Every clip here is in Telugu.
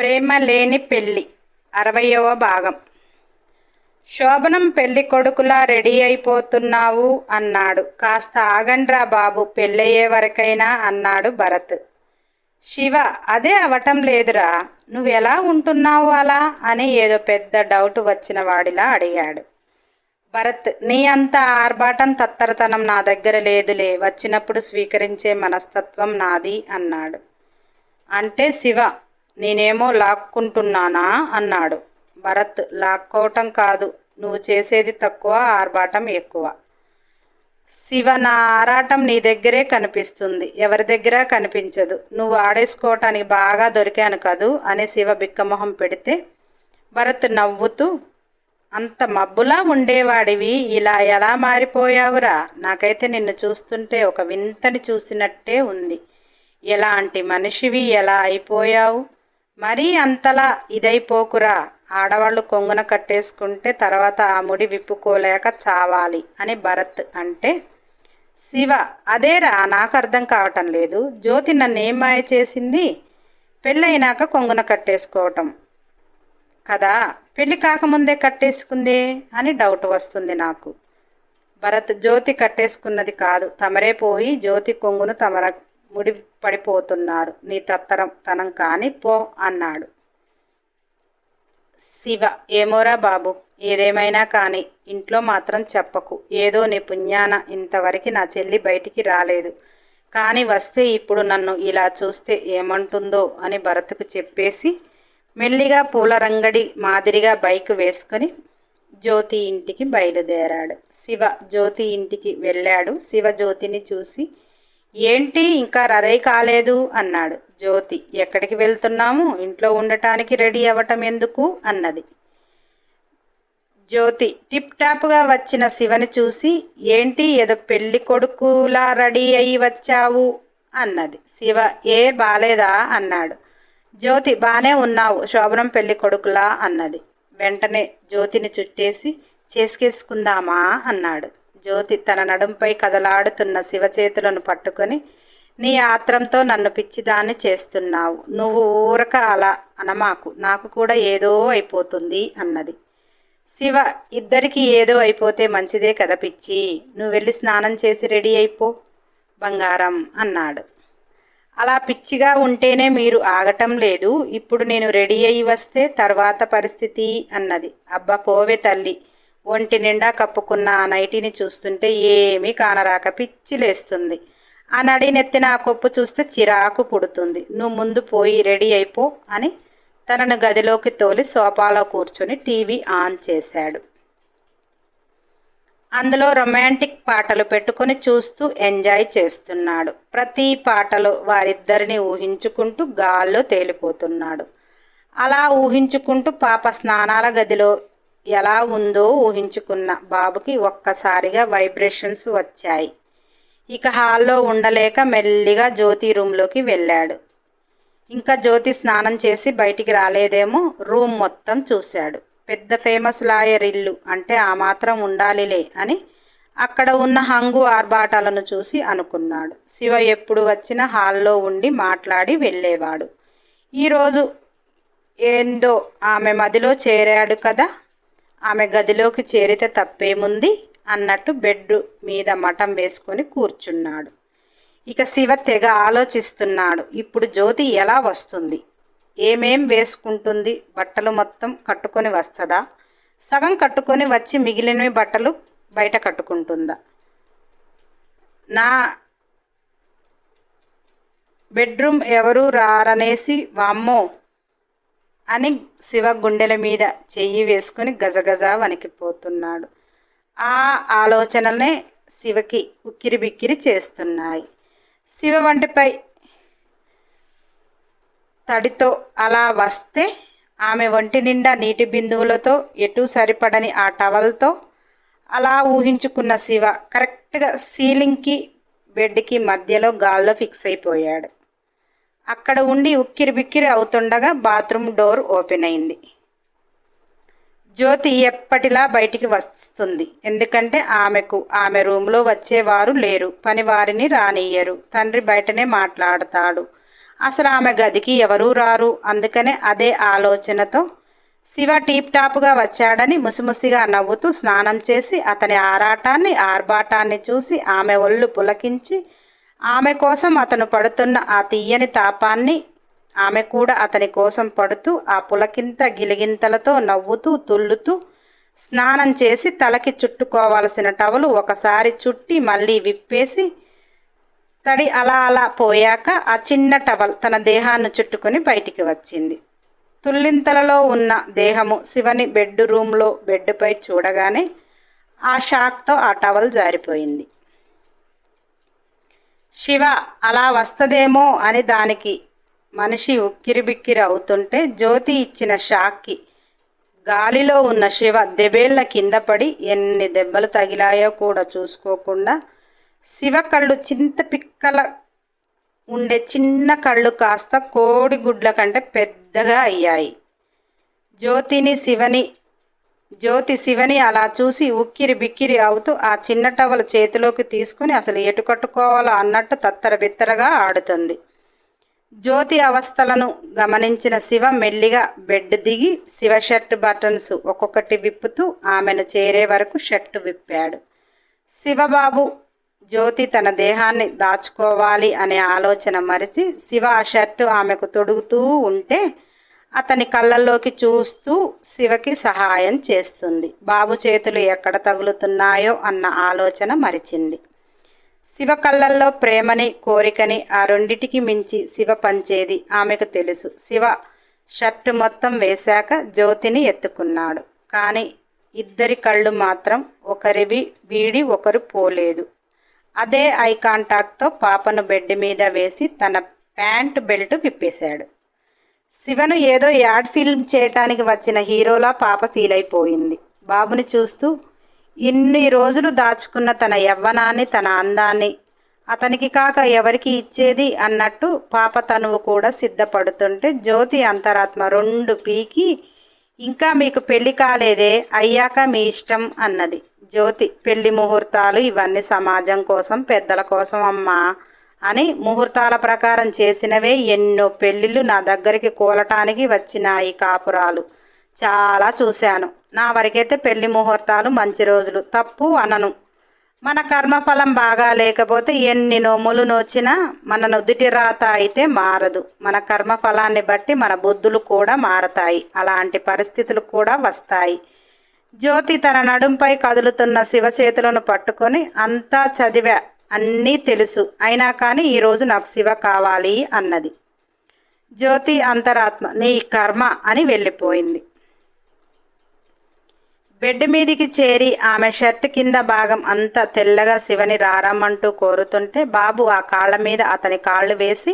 ప్రేమ లేని పెళ్ళి 60వ భాగం. శోభనం పెళ్ళి కొడుకులా రెడీ అయిపోతున్నావు అన్నాడు. కాస్త ఆగండ్రా బాబు, పెళ్ళయ్యే వరకైనా అన్నాడు భరత్. శివ, అదే అవటం లేదురా, నువ్వెలా ఉంటున్నావు అలా అని ఏదో పెద్ద డౌట్ వచ్చిన వాడిలా అడిగాడు. భరత్, నీ అంత ఆర్భాటం తత్తరతనం నా దగ్గర లేదులే, వచ్చినప్పుడు స్వీకరించే మనస్తత్వం నాది అన్నాడు. అంటే శివ, నేనేమో లాక్కుంటున్నానా అన్నాడు. భరత్, లాక్కోవటం కాదు, నువ్వు చేసేది తక్కువ, ఆర్భాటం ఎక్కువ. శివ, నా ఆరాటం నీ దగ్గరే కనిపిస్తుంది, ఎవరి దగ్గర కనిపించదు. నువ్వు ఆడేసుకోవటానికి బాగా దొరికాను కదూ అని శివ బిక్కమొహం పెడితే భరత్ నవ్వుతూ, అంత మబ్బులా ఉండేవాడివి ఇలా ఎలా మారిపోయావురా? నాకైతే నిన్ను చూస్తుంటే ఒక వింతని చూసినట్టే ఉంది. ఎలాంటి మనిషివి, ఎలా అయిపోయావు? మరీ అంతలా ఇదైపోకురా, ఆడవాళ్ళు కొంగున కట్టేసుకుంటే తర్వాత ఆ ముడి విప్పుకోలేక చావాలి అని భరత్ అంటే, శివ, అదేరా నాకు అర్థం కావటం లేదు. జ్యోతి నన్ను ఏం మాయ చేసింది? పెళ్ళైనాక కొంగున కట్టేసుకోవటం కదా, పెళ్ళి కాకముందే కట్టేసుకుందే అని డౌట్ వస్తుంది నాకు. భరత్, జ్యోతి కట్టేసుకున్నది కాదు, తమరే పోయి జ్యోతి కొంగును తమర ముడి పడిపోతున్నారు. నీ తనం కాని పో అన్నాడు. శివ, ఏమోరా బాబు, ఏదేమైనా కానీ ఇంట్లో మాత్రం చెప్పకు. ఏదో నీ పుణ్యాన ఇంతవరకు నా చెల్లి బయటికి రాలేదు, కానీ వస్తే ఇప్పుడు నన్ను ఇలా చూస్తే ఏమంటుందో అని భరత్కు చెప్పేసి మెల్లిగా పూలరంగడి మాదిరిగా బైక్ వేసుకుని జ్యోతి ఇంటికి బయలుదేరాడు. శివ జ్యోతి ఇంటికి వెళ్ళాడు. శివ జ్యోతిని చూసి, ఏంటి ఇంకా రెడీ కాలేదు అన్నాడు. జ్యోతి, ఎక్కడికి వెళ్తున్నాము? ఇంట్లో ఉండటానికి రెడీ అవ్వటం ఎందుకు అన్నది. జ్యోతి టిప్ టాప్గా వచ్చిన శివని చూసి, ఏంటి ఏదో పెళ్ళి కొడుకులా రెడీ అయ్యి వచ్చావు అన్నది. శివ, ఏ బాలేదా అన్నాడు. జ్యోతి, బానే ఉన్నావు, శోభనం పెళ్ళి కొడుకులా అన్నది. వెంటనే జ్యోతిని చుట్టేసి, చేసుకేసుకుందామా అన్నాడు. జ్యోతి తన నడుంపై కదలాడుతున్న శివ చేతులను పట్టుకొని, నీ ఆత్రంతో నన్ను పిచ్చిదాన్ని చేస్తున్నావు, నువ్వు ఊరక అలా అనమాకు, నాకు కూడా ఏదో అయిపోతుంది అన్నది. శివ, ఇద్దరికి ఏదో అయిపోతే మంచిదే కదా పిచ్చి, నువ్వు వెళ్ళి స్నానం చేసి రెడీ అయిపో బంగారం అన్నాడు. అలా పిచ్చిగా ఉంటేనే మీరు ఆగటం లేదు, ఇప్పుడు నేను రెడీ అయ్యి వస్తే తర్వాత పరిస్థితి అన్నది. అబ్బా పోవే తల్లి, ఒంటి నిండా కప్పుకున్న ఆ నైటీని చూస్తుంటే ఏమీ కానరాక పిచ్చి లేస్తుంది. ఆ నడినెత్తిన ఆ కొప్పు చూస్తే చిరాకు పుడుతుంది. నువ్వు ముందు పోయి రెడీ అయిపో అని తనను గదిలోకి తోలి సోఫాలో కూర్చొని టీవీ ఆన్ చేశాడు. అందులో రొమాంటిక్ పాటలు పెట్టుకొని చూస్తూ ఎంజాయ్ చేస్తున్నాడు. ప్రతి పాటలో వారిద్దరిని ఊహించుకుంటూ గాల్లో తేలిపోతున్నాడు. అలా ఊహించుకుంటూ పాప స్నానాల గదిలో ఎలా ఉందో ఊహించుకున్న బాబుకి ఒక్కసారిగా వైబ్రేషన్స్ వచ్చాయి. ఇక హాల్లో ఉండలేక మెల్లిగా జ్యోతి రూమ్లోకి వెళ్ళాడు. ఇంకా జ్యోతి స్నానం చేసి బయటికి రాలేదేమో. రూమ్ మొత్తం చూశాడు. పెద్ద ఫేమస్ లాయర్ ఇల్లు అంటే ఆ మాత్రం ఉండాలిలే అని అక్కడ ఉన్న హంగు ఆర్భాటాలను చూసి అనుకున్నాడు. శివ ఎప్పుడు వచ్చినా హాల్లో ఉండి మాట్లాడి వెళ్ళేవాడు. ఈరోజు ఏందో ఆమె మదిలో చేరాడు కదా, ఆమె గదిలోకి చేరితే తప్పేముంది అన్నట్టు బెడ్ మీద మఠం వేసుకొని కూర్చున్నాడు. ఇక శివ తెగ ఆలోచిస్తున్నాడు. ఇప్పుడు జ్యోతి ఎలా వస్తుంది, ఏమేం వేసుకుంటుంది, బట్టలు మొత్తం కట్టుకొని వస్తుందా, సగం కట్టుకొని వచ్చి మిగిలినవి బట్టలు బయట కట్టుకుంటుందా, నా బెడ్రూమ్ ఎవరు రారనేసి వామ్మో అని శివ గుండెల మీద చెయ్యి వేసుకొని గజగజ వణికిపోతున్నాడు. ఆ ఆలోచనలనే శివకి ఉక్కిరి బిక్కిరి చేస్తున్నాయి. శివ వంటిపై తడితో అలా వస్తే ఆమె ఒంటి నిండా నీటి బిందువులతో ఎటు సరిపడని ఆ టవల్తో అలా ఊహించుకున్న శివ కరెక్ట్గా సీలింగ్కి బెడ్కి మధ్యలో గాల్లో ఫిక్స్ అయిపోయాడు. అక్కడ ఉండి ఉక్కిరి బిక్కిరి అవుతుండగా బాత్రూమ్ డోర్ ఓపెన్ అయింది. జ్యోతి ఎప్పటిలా బయటికి వస్తుంది. ఎందుకంటే ఆమె రూమ్లో వచ్చేవారు లేరు, పని వారిని రానియ్యరు, తండ్రి బయటనే మాట్లాడతాడు. అసలు ఆమె గదికి ఎవరూ రారు. అందుకనే అదే ఆలోచనతో శివ టీప్ టాప్గా వచ్చాడని ముసిముసిగా నవ్వుతూ స్నానం చేసి అతని ఆరాటాన్ని ఆర్భాటాన్ని చూసి ఆమె ఒళ్ళు పులకించి ఆమె కోసం అతను పడుతున్న ఆ తీయని తాపాన్ని ఆమె కూడా అతని కోసం పడుతూ ఆ పులకింత గిలిగింతలతో నవ్వుతూ తుల్లుతూ స్నానం చేసి తలకి చుట్టుకోవాల్సిన టవలు ఒకసారి చుట్టి మళ్ళీ విప్పేసి తడి అలా అలా పోయాక ఆ చిన్న టవల్ తన దేహాన్ని చుట్టుకొని బయటికి వచ్చింది. తుల్లింతలలో ఉన్న దేహము శివని రూమ్లో బెడ్పై చూడగానే ఆ షాక్తో ఆ టవల్ జారిపోయింది. శివ అలా వస్తదేమో అని దానికి మనిషి ఉక్కిరిబిక్కిరి అవుతుంటే జ్యోతి ఇచ్చిన షాక్కి గాలిలో ఉన్న శివ దెబ్బేళ్ళ కింద పడి ఎన్ని దెబ్బలు తగిలాయో కూడా చూసుకోకుండా శివ కళ్ళు చింత పిక్కల ఉండే చిన్న కళ్ళు కాస్త కోడిగుడ్ల కంటే పెద్దగా అయ్యాయి. జ్యోతి శివని అలా చూసి ఉక్కిరి బిక్కిరి అవుతూ ఆ చిన్న టవల్ చేతిలోకి తీసుకుని అసలు ఎటు కట్టుకోవాలో అన్నట్టు తత్తరబిత్తరగా ఆడుతుంది. జ్యోతి అవస్థలను గమనించిన శివ మెల్లిగా బెడ్ దిగి శివ షర్ట్ బటన్స్ ఒక్కొక్కటి విప్పుతూ ఆమెను చేరే వరకు షర్టు విప్పాడు. శివబాబు జ్యోతి తన దేహాన్ని దాచుకోవాలి అనే ఆలోచన మరిచి శివ ఆ షర్టు ఆమెకు తొడుగుతూ ఉంటే అతని కళ్ళల్లోకి చూస్తూ శివకి సహాయం చేస్తుంది. బాబు చేతులు ఎక్కడ తగులుతున్నాయో అన్న ఆలోచన మరిచింది. శివ కళ్ళల్లో ప్రేమని కోరికని ఆ రెండిటికి మించి శివ పంచేది ఆమెకు తెలుసు. శివ షర్టు మొత్తం వేశాక జ్యోతిని ఎత్తుకున్నాడు. కానీ ఇద్దరి కళ్ళు మాత్రం ఒకరివి వీడి ఒకరు పోలేదు. అదే ఐ కాంటాక్ట్తో పాపను బెడ్ మీద వేసి తన ప్యాంట్ బెల్ట్ విప్పేశాడు. శివను ఏదో యాడ్ ఫిల్మ్ చేయటానికి వచ్చిన హీరోలా పాప ఫీల్ అయిపోయింది. బాబుని చూస్తూ ఇన్ని రోజులు దాచుకున్న తన యవ్వనాన్ని తన అందాన్ని అతనికి కాక ఎవరికి ఇచ్చేది అన్నట్టు పాప తనువు కూడా సిద్ధపడుతుంటే జ్యోతి అంతరాత్మ రెండు పీకి ఇంకా మీకు పెళ్లి కాలేదే, అయ్యాక మీ ఇష్టం అన్నది. జ్యోతి పెళ్లి ముహూర్తాలు ఇవన్నీ సమాజం కోసం పెద్దల కోసం అమ్మా అని ముహూర్తాల ప్రకారం చేసినవే ఎన్నో పెళ్ళిళ్ళు నా దగ్గరికి కూలటానికి వచ్చిన ఈ కాపురాలు చాలా చూశాను. నా వరకైతే పెళ్లి ముహూర్తాలు మంచి రోజులు తప్పు అనను. మన కర్మఫలం బాగా లేకపోతే ఎన్ని నోములు నోచినా మన నుదుటి రాత అయితే మారదు. మన కర్మఫలాన్ని బట్టి మన బుద్ధులు కూడా మారతాయి. అలాంటి పరిస్థితులు కూడా వస్తాయి. జ్యోతి తన నడుంపై కదులుతున్న శివ చేతులను పట్టుకొని అంతా చదివా, అన్నీ తెలుసు, అయినా కానీ ఈరోజు నాకు శివ కావాలి అన్నది. జ్యోతి అంతరాత్మ నీ కర్మ అని వెళ్ళిపోయింది. బెడ్ మీదికి చేరి ఆమె షర్ట్ కింద భాగం అంతా తెల్లగా శివని రారమ్మంటూ కోరుతుంటే బాబు ఆ కాళ్ళ మీద అతని కాళ్ళు వేసి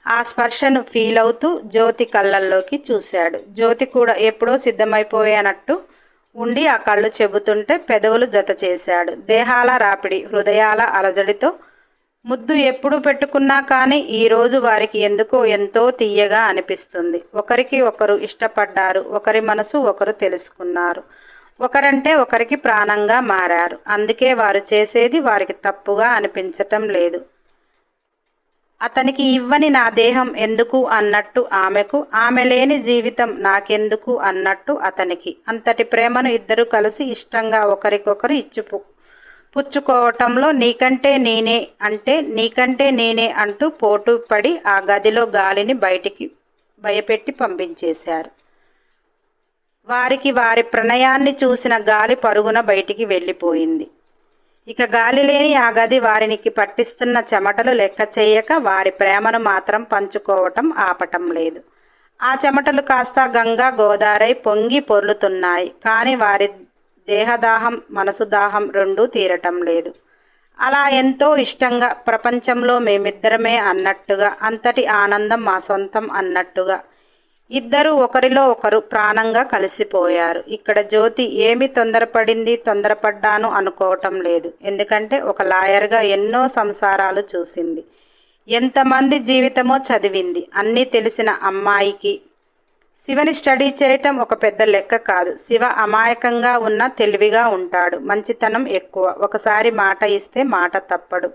ఆ స్పర్శను ఫీల్ అవుతూ జ్యోతి కళ్ళల్లోకి చూశాడు. జ్యోతి కూడా ఎప్పుడో సిద్ధమైపోయానట్టు ఉండి ఆ కళ్ళు చెబుతుంటే పెదవులు జత చేశాడు. దేహాల రాపిడి, హృదయాల అలజడితో ముద్దు ఎప్పుడు పెట్టుకున్నా కానీ ఈరోజు వారికి ఎందుకో ఎంతో తీయగా అనిపిస్తుంది. ఒకరికి ఒకరు ఇష్టపడ్డారు, ఒకరి మనసు ఒకరు తెలుసుకున్నారు, ఒకరంటే ఒకరికి ప్రాణంగా మారారు. అందుకే వారు చేసేది వారికి తప్పుగా అనిపించటం లేదు. అతనికి ఇవ్వని నా దేహం ఎందుకు అన్నట్టు ఆమెకు, ఆమె లేని జీవితం నాకెందుకు అన్నట్టు అతనికి. అంతటి ప్రేమను ఇద్దరు కలిసి ఇష్టంగా ఒకరికొకరు పుచ్చుకోవటంలో నీకంటే నేనే అంటూ పోటు పడి ఆ గదిలో గాలిని బయటికి భయపెట్టి పంపించేశారు. వారికి వారి ప్రణయాన్ని చూసిన గాలి పరుగున బయటికి వెళ్ళిపోయింది. ఇక గాలి లేని ఆ గది వారికి పట్టిస్తున్న చెమటలు లెక్క చేయక వారి ప్రేమను మాత్రం పంచుకోవటం ఆపటం లేదు. ఆ చెమటలు కాస్త గంగా గోదారై పొంగి పొర్లుతున్నాయి. కానీ వారి దేహదాహం మనసు దాహం రెండూ తీరటం లేదు. అలా ఎంతో ఇష్టంగా ప్రపంచంలో మేమిద్దరమే అన్నట్టుగా, అంతటి ఆనందం మా సొంతం అన్నట్టుగా ఇద్దరు ఒకరిలో ఒకరు ప్రాణంగా కలిసిపోయారు. ఇక్కడ జ్యోతి ఏమి తొందరపడ్డాను అనుకోవటం లేదు. ఎందుకంటే ఒక లాయర్గా ఎన్నో సంసారాలు చూసింది, ఎంతమంది జీవితమో చదివింది. అన్నీ తెలిసిన అమ్మాయికి శివని స్టడీ చేయటం ఒక పెద్ద లెక్క కాదు. శివ అమాయకంగా ఉన్న తెలివిగా ఉంటాడు, మంచితనం ఎక్కువ, ఒకసారి మాట ఇస్తే మాట తప్పడు.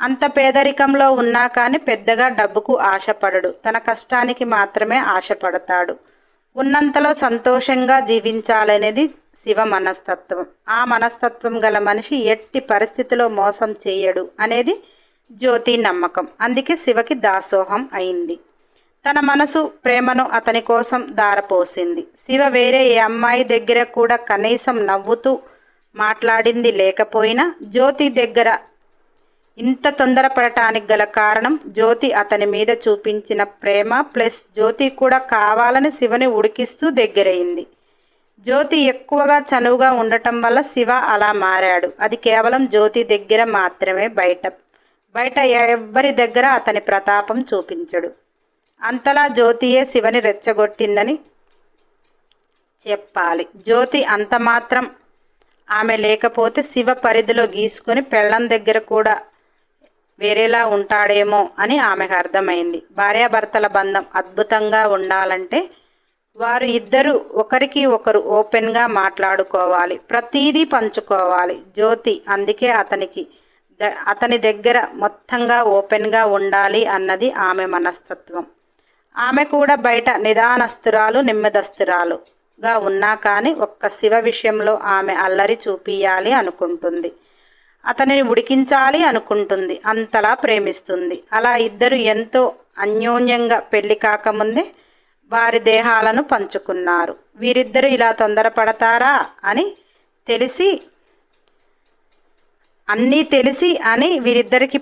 అంత పేదరికంలో ఉన్నా కానీ పెద్దగా డబ్బుకు ఆశపడడు. తన కష్టానికి మాత్రమే ఆశపడతాడు. ఉన్నంతలో సంతోషంగా జీవించాలనేది శివ మనస్తత్వం. ఆ మనస్తత్వం గల మనిషి ఎట్టి పరిస్థితిలో మోసం చేయడు అనేది జ్యోతి నమ్మకం. అందుకే శివకి దాసోహం అయింది. తన మనసు ప్రేమను అతని కోసం దారపోసింది. శివ వేరే ఏ అమ్మాయి దగ్గర కూడా కనీసం నవ్వుతూ మాట్లాడింది లేకపోయినా జ్యోతి దగ్గర ఇంత తొందరపడటానికి గల కారణం జ్యోతి అతని మీద చూపించిన ప్రేమ ప్లస్ జ్యోతి కూడా కావాలని శివని ఉడికిస్తూ దగ్గరైంది. జ్యోతి ఎక్కువగా చనువుగా ఉండటం వల్ల శివ అలా మారాడు. అది కేవలం జ్యోతి దగ్గర మాత్రమే, బయట ఎవ్వరి దగ్గర అతని ప్రతాపం చూపించడు. అంతలా జ్యోతియే శివని రెచ్చగొట్టిందని చెప్పాలి. జ్యోతి అంత మాత్రం ఆమె లేకపోతే శివ పరిధిలో గీసుకొని పెళ్ళం దగ్గర కూడా వేరేలా ఉంటాడేమో అని ఆమెకు అర్థమైంది. భార్యాభర్తల బంధం అద్భుతంగా ఉండాలంటే వారు ఇద్దరు ఒకరికి ఒకరు ఓపెన్గా మాట్లాడుకోవాలి, ప్రతీదీ పంచుకోవాలి. జ్యోతి అందుకే అతని దగ్గర మొత్తంగా ఓపెన్గా ఉండాలి అన్నది ఆమె మనస్తత్వం. ఆమె కూడా బయట నిదానస్తురాలు, నెమ్మదస్తురాలుగా ఉన్నా కానీ ఒక్క శివ విషయంలో ఆమె అల్లరి చూపియాలి అనుకుంటుంది. అతనిని ఉడికించాలి అనుకుంటుంది. అంతలా ప్రేమిస్తుంది. అలా ఇద్దరు ఎంతో అన్యోన్యంగా పెళ్లి కాకముందే వారి దేహాలను పంచుకున్నారు. వీరిద్దరూ ఇలా తొందరపడతారా అని తెలిసి వీరిద్దరికి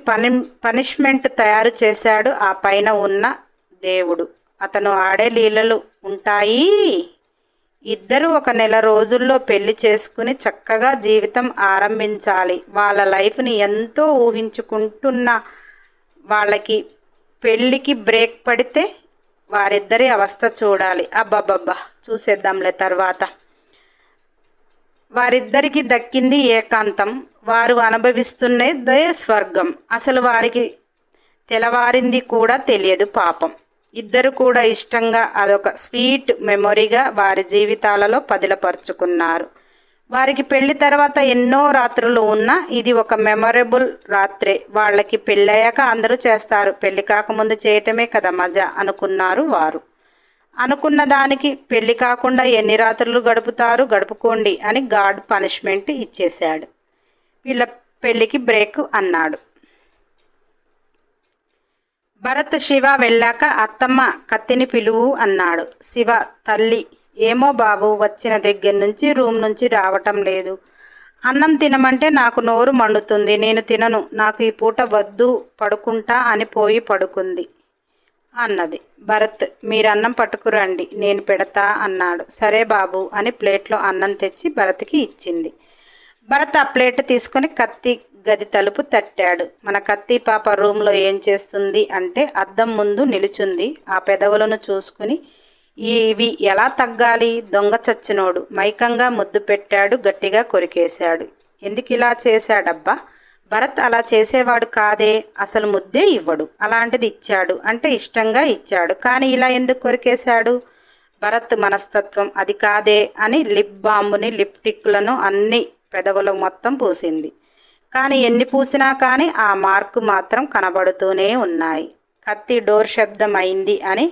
పనిష్మెంట్ తయారు చేశాడు ఆ పైన ఉన్న దేవుడు. అతను ఆడే లీలలు ఉంటాయి. ఇద్దరు 1 నెల రోజుల్లో పెళ్లి చేసుకుని చక్కగా జీవితం ఆరంభించాలి. వాళ్ళ లైఫ్ని ఎంతో ఊహించుకుంటున్న వాళ్ళకి పెళ్ళికి బ్రేక్ పడితే వారిద్దరి అవస్థ చూడాలి. అబ్బబ్బబ్బా, చూసేద్దాంలే తర్వాత. వారిద్దరికి దక్కింది ఏకాంతం. వారు అనుభవిస్తున్నదే స్వర్గం. అసలు వారికి తెలవారింది కూడా తెలియదు పాపం. ఇద్దరు కూడా ఇష్టంగా అదొక స్వీట్ మెమొరీగా వారి జీవితాలలో పదిలపరుచుకున్నారు. వారికి పెళ్లి తర్వాత ఎన్నో రాత్రులు ఉన్నా ఇది ఒక మెమొరబుల్ రాత్రే. వాళ్ళకి పెళ్ళయ్యాక అందరూ చేస్తారు, పెళ్లి కాకముందు చేయటమే కదా మజా అనుకున్నారు వారు. అనుకున్న దానికి పెళ్లి కాకుండా ఎన్ని రాత్రులు గడుపుకోండి అని గాడ్ పనిష్మెంట్ ఇచ్చేశాడు. వీళ్ళ పెళ్లికి బ్రేక్ అన్నాడు. భరత్ శివ వెళ్ళాక అత్తమ్మ కత్తిని పిలువు అన్నాడు. శివ తల్లి ఏమో బాబు, వచ్చిన దగ్గర నుంచి రూమ్ నుంచి రావటం లేదు. అన్నం తినమంటే నాకు నోరు మండుతుంది, నేను తినను, నాకు ఈ పూట వద్దు, పడుకుంటా అని పోయి పడుకుంది అన్నది. భరత్ మీరన్నం పట్టుకురండి, నేను పెడతా అన్నాడు. సరే బాబు అని ప్లేట్లో అన్నం తెచ్చి భరత్కి ఇచ్చింది. భరత్ ఆ ప్లేట్ తీసుకుని కత్తి గది తలుపు తట్టాడు. మన కత్తి పాప రూమ్లో ఏం చేస్తుంది అంటే అద్దం ముందు నిలుచుంది. ఆ పెదవులను చూసుకుని ఇవి ఎలా తగ్గాలి, దొంగ చచ్చినోడు మైకంగా ముద్దు పెట్టాడు, గట్టిగా కొరికేశాడు. ఎందుకు ఇలా చేశాడబ్బా? భరత్ అలా చేసేవాడు కాదే, అసలు ముద్దే ఇవ్వడు, అలాంటిది ఇచ్చాడు అంటే ఇష్టంగా ఇచ్చాడు, కానీ ఇలా ఎందుకు కొరికేశాడు? భరత్ మనస్తత్వం అది కాదే అని లిప్ బాంబుని, లిప్టిక్లను అన్ని పెదవులు మొత్తం పూసింది. కానీ ఎన్ని పూసినా కానీ ఆ మార్కు మాత్రం కనబడుతూనే ఉన్నాయి. కత్తి డోర్ శబ్దం అయింది అని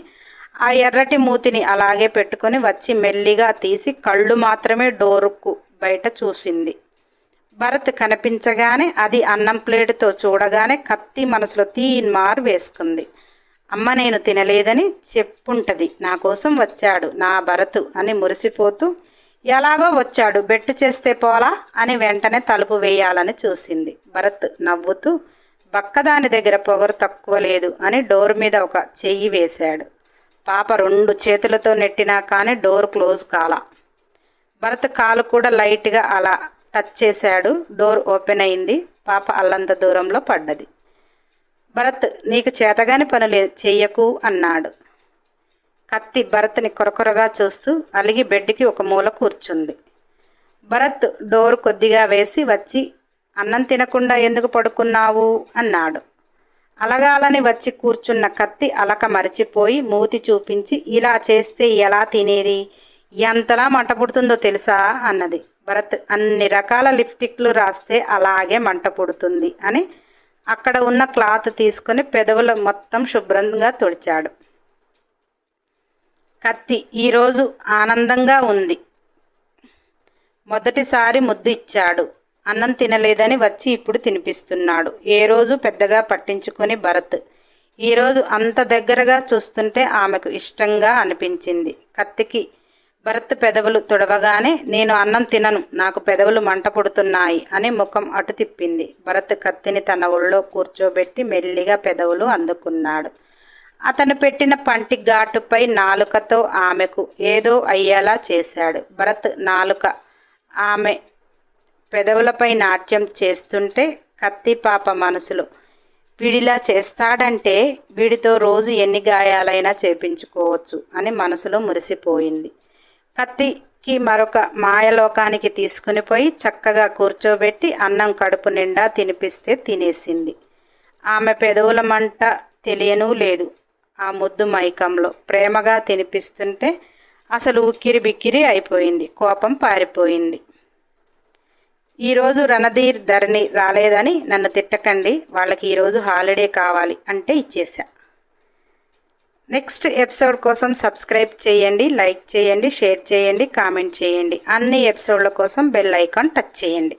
ఆ ఎర్రటి మూతిని అలాగే పెట్టుకుని వచ్చి మెల్లిగా తీసి కళ్ళు మాత్రమే డోరుకు బయట చూసింది. భరత్ కనిపించగానే అది అన్నం ప్లేటుతో చూడగానే కత్తి మనసులో తీన్మార్ వేసుకుంది. అమ్మ నేను తినలేదని చెప్పుంటది, నా కోసం వచ్చాడు నా భరతు అని మురిసిపోతూ ఎలాగో వచ్చాడు, బెట్టు చేస్తే పోలా అని వెంటనే తలుపు వేయాలని చూసింది. భరత్ నవ్వుతూ బక్కదాని దగ్గర పొగరు తక్కువ లేదు అని డోర్ మీద ఒక చెయ్యి వేశాడు. పాప 2 చేతులతో నెట్టినా కానీ డోర్ క్లోజ్ కాలా. భరత్ కాలు కూడా లైట్గా అలా టచ్ చేశాడు. డోర్ ఓపెన్ అయింది. పాప అల్లంత దూరంలో పడ్డది. భరత్ నీకు చేతగాని పనులు చెయ్యకు అన్నాడు. కత్తి భరత్ని కొరకొరగా చూస్తూ అలిగి బెడ్కి ఒక మూల కూర్చుంది. భరత్ డోర్ కొద్దిగా వేసి వచ్చి అన్నం తినకుండా ఎందుకు పడుకున్నావు అన్నాడు. అలగాలని వచ్చి కూర్చున్న కత్తి అలక మరిచిపోయి మూతి చూపించి ఇలా చేస్తే ఎలా తినేది, ఎంతలా మంట పుడుతుందో తెలుసా అన్నది. భరత్ అన్ని రకాల లిప్స్టిక్లు రాస్తే అలాగే మంట పుడుతుంది అని అక్కడ ఉన్న క్లాత్ తీసుకొని పెదవులు మొత్తం శుభ్రంగా తుడిచాడు. కత్తి ఈరోజు ఆనందంగా ఉంది. మొదటిసారి ముద్దు ఇచ్చాడు. అన్నం తినలేదని వచ్చి ఇప్పుడు తినిపిస్తున్నాడు. ఏ రోజు పెద్దగా పట్టించుకొని భరత్ ఈరోజు అంత దగ్గరగా చూస్తుంటే ఆమెకు ఇష్టంగా అనిపించింది. కత్తికి భరత్ పెదవులు తుడవగానే, నేను అన్నం తినను, నాకు పెదవులు మంట పుడుతున్నాయి అని ముఖం అటు తిప్పింది. భరత్ కత్తిని తన ఒళ్ళో కూర్చోబెట్టి మెల్లిగా పెదవులు అందుకున్నాడు. అతను పెట్టిన పంటి ఘాటుపై నాలుకతో ఆమెకు ఏదో అయ్యేలా చేశాడు. భరత్ నాలుక ఆమె పెదవులపై నాట్యం చేస్తుంటే కత్తి పాప మనసులో, వీడిలా చేస్తాడంటే వీడితో రోజు ఎన్ని గాయాలైనా చేపించుకోవచ్చు అని మనసులో మురిసిపోయింది. కత్తికి మరొక మాయలోకానికి తీసుకుని పోయి చక్కగా కూర్చోబెట్టి అన్నం కడుపు నిండా తినిపిస్తే తినేసింది. ఆమె పెదవుల మంట తెలియనూ లేదు. ఆ ముద్దు మైకంలో ప్రేమగా తినిపిస్తుంటే అసలు ఉక్కిరి బిక్కిరి అయిపోయింది. కోపం పారిపోయింది. ఈరోజు రణధీర్ ధరణి రాలేదని నన్ను తిట్టకండి, వాళ్ళకి ఈరోజు హాలిడే కావాలి అంటే ఇచ్చేసా. నెక్స్ట్ ఎపిసోడ్ కోసం సబ్స్క్రైబ్ చేయండి, లైక్ చేయండి, షేర్ చేయండి, కామెంట్ చేయండి. అన్ని ఎపిసోడ్ల కోసం బెల్ ఐకాన్ టచ్ చేయండి.